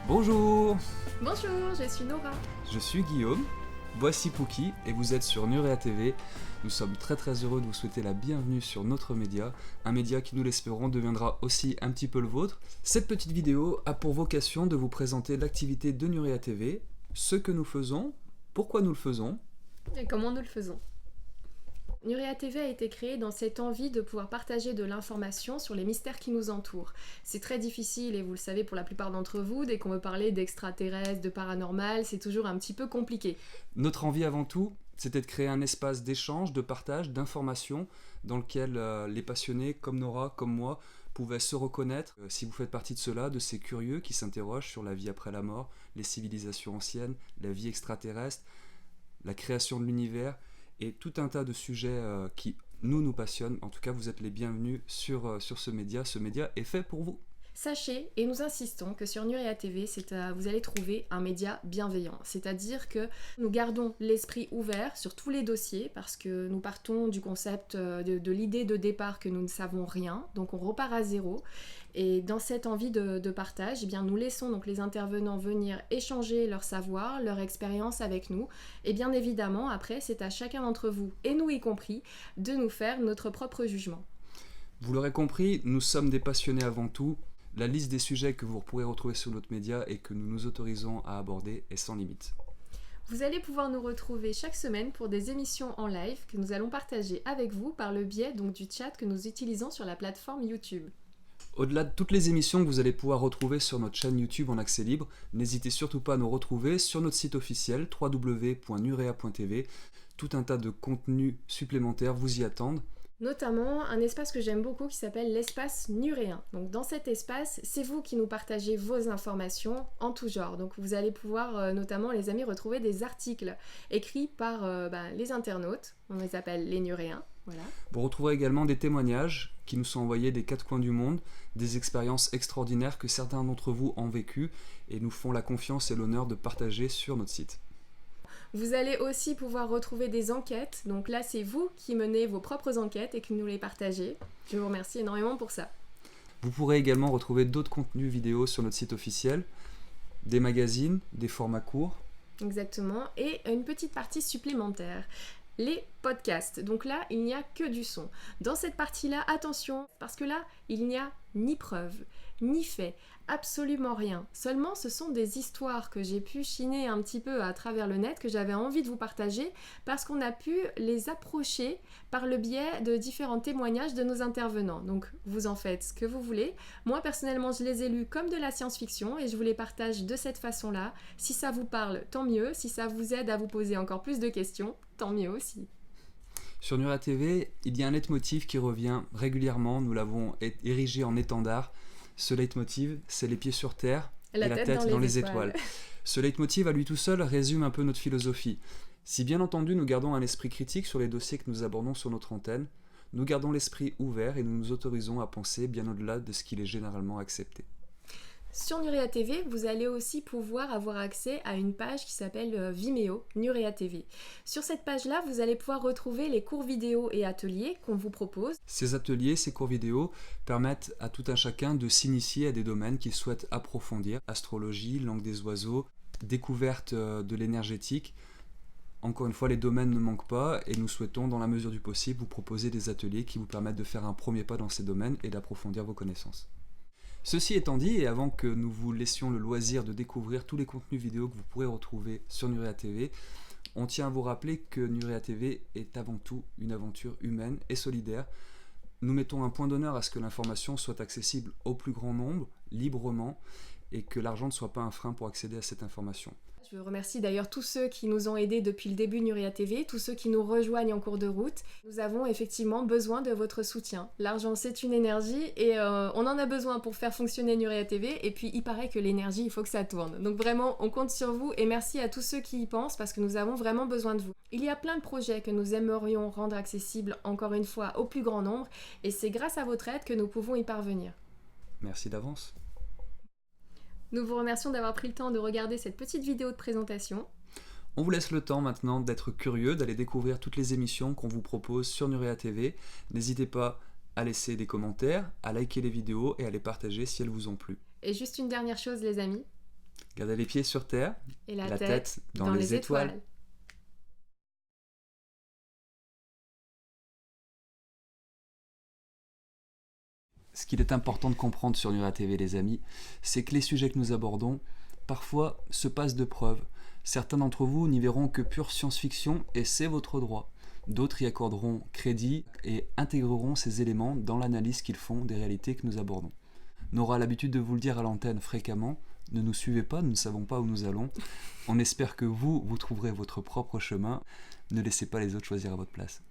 Bonjour, Bonjour, je suis Nora. je suis Guillaume, voici Pookie et vous êtes sur Nurea TV. Nous sommes très heureux de vous souhaiter la bienvenue sur notre média, un média qui nous l'espérons deviendra aussi un petit peu le vôtre. Cette petite vidéo a pour vocation de vous présenter l'activité de Nurea TV, ce que nous faisons, pourquoi nous le faisons. Et comment nous le faisons? Nurea TV a été créée dans cette envie de pouvoir partager de l'information sur les mystères qui nous entourent. C'est très difficile et vous le savez pour la plupart d'entre vous, dès qu'on veut parler d'extraterrestres, de paranormal, c'est toujours un petit peu compliqué. Notre envie avant tout, c'était de créer un espace d'échange, de partage, d'information dans lequel les passionnés comme Nora, comme moi, pouvaient se reconnaître. Si vous faites partie de ceux-là, de ces curieux qui s'interrogent sur la vie après la mort, les civilisations anciennes, la vie extraterrestre, la création de l'univers et tout un tas de sujets qui nous passionnent. En tout cas, vous êtes les bienvenus sur ce média. Ce média est fait pour vous. Sachez, et nous insistons, que sur Nurea TV, vous allez trouver un média bienveillant. C'est-à-dire que nous gardons l'esprit ouvert sur tous les dossiers parce que nous partons du concept de l'idée de départ que nous ne savons rien. Donc on repart à zéro. Et dans cette envie de partage, eh bien, nous laissons donc les intervenants venir échanger leur savoir, leur expérience avec nous. Et bien évidemment, après, c'est à chacun d'entre vous, et nous y compris, de nous faire notre propre jugement. Vous l'aurez compris, nous sommes des passionnés avant tout. La liste des sujets que vous pourrez retrouver sur notre média et que nous nous autorisons à aborder est sans limite. Vous allez pouvoir nous retrouver chaque semaine pour des émissions en live que nous allons partager avec vous par le biais donc du chat que nous utilisons sur la plateforme YouTube. Au-delà de toutes les émissions que vous allez pouvoir retrouver sur notre chaîne YouTube en accès libre, n'hésitez surtout pas à nous retrouver sur notre site officiel www.nurea.tv. Tout un tas de contenus supplémentaires vous y attendent. Notamment un espace que j'aime beaucoup qui s'appelle l'espace nuréen. Donc dans cet espace, c'est vous qui nous partagez vos informations en tout genre. Donc vous allez pouvoir notamment les amis retrouver des articles écrits par les internautes. On les appelle les nuréens. Voilà. Vous retrouverez également des témoignages qui nous sont envoyés des quatre coins du monde, des expériences extraordinaires que certains d'entre vous ont vécues et nous font la confiance et l'honneur de partager sur notre site. Vous allez aussi pouvoir retrouver des enquêtes. Donc là, c'est vous qui menez vos propres enquêtes et qui nous les partagez. Je vous remercie énormément pour ça. Vous pourrez également retrouver d'autres contenus vidéo sur notre site officiel, des magazines, des formats courts. Exactement. Et une petite partie supplémentaire. Les podcasts. Donc là, il n'y a que du son. Dans cette partie-là, attention, parce que là, il n'y a ni preuve, ni fait, absolument rien. Seulement, ce sont des histoires que j'ai pu chiner un petit peu à travers le net, que j'avais envie de vous partager, parce qu'on a pu les approcher par le biais de différents témoignages de nos intervenants. Donc, vous en faites ce que vous voulez. Moi, personnellement, je les ai lus comme de la science-fiction et je vous les partage de cette façon-là. Si ça vous parle, tant mieux. Si ça vous aide à vous poser encore plus de questions, tant mieux aussi. Sur Nurea TV, il y a un leitmotiv qui revient régulièrement, nous l'avons érigé en étendard. Ce leitmotiv, c'est les pieds sur terre et la tête dans les étoiles. Ce leitmotiv à lui tout seul résume un peu notre philosophie. Si bien entendu nous gardons un esprit critique sur les dossiers que nous abordons sur notre antenne, nous gardons l'esprit ouvert et nous nous autorisons à penser bien au-delà de ce qu'il est généralement accepté. Sur Nurea TV, vous allez aussi pouvoir avoir accès à une page qui s'appelle Vimeo, Nurea TV. Sur cette page-là, vous allez pouvoir retrouver les cours vidéo et ateliers qu'on vous propose. Ces ateliers, ces cours vidéo permettent à tout un chacun de s'initier à des domaines qu'il souhaite approfondir. Astrologie, langue des oiseaux, découverte de l'énergétique. Encore une fois, les domaines ne manquent pas et nous souhaitons, dans la mesure du possible, vous proposer des ateliers qui vous permettent de faire un premier pas dans ces domaines et d'approfondir vos connaissances. Ceci étant dit, et avant que nous vous laissions le loisir de découvrir tous les contenus vidéo que vous pourrez retrouver sur Nurea TV, on tient à vous rappeler que Nurea TV est avant tout une aventure humaine et solidaire. Nous mettons un point d'honneur à ce que l'information soit accessible au plus grand nombre, librement, et que l'argent ne soit pas un frein pour accéder à cette information. Je remercie d'ailleurs tous ceux qui nous ont aidés depuis le début de Nurea TV, tous ceux qui nous rejoignent en cours de route. Nous avons effectivement besoin de votre soutien. L'argent, c'est une énergie et on en a besoin pour faire fonctionner Nurea TV. Et puis, il paraît que l'énergie, il faut que ça tourne. Donc vraiment, on compte sur vous et merci à tous ceux qui y pensent parce que nous avons vraiment besoin de vous. Il y a plein de projets que nous aimerions rendre accessibles, encore une fois, au plus grand nombre. Et c'est grâce à votre aide que nous pouvons y parvenir. Merci d'avance. Nous vous remercions d'avoir pris le temps de regarder cette petite vidéo de présentation. On vous laisse le temps maintenant d'être curieux, d'aller découvrir toutes les émissions qu'on vous propose sur Nurea TV. N'hésitez pas à laisser des commentaires, à liker les vidéos et à les partager si elles vous ont plu. Et juste une dernière chose les amis. Gardez les pieds sur terre, Et la la tête tête dans les étoiles. Ce qu'il est important de comprendre sur Nura TV, les amis, c'est que les sujets que nous abordons, parfois, se passent de preuves. Certains d'entre vous n'y verront que pure science-fiction, et c'est votre droit. D'autres y accorderont crédit et intégreront ces éléments dans l'analyse qu'ils font des réalités que nous abordons. On aura l'habitude de vous le dire à l'antenne fréquemment, ne nous suivez pas, nous ne savons pas où nous allons. On espère que vous trouverez votre propre chemin. Ne laissez pas les autres choisir à votre place.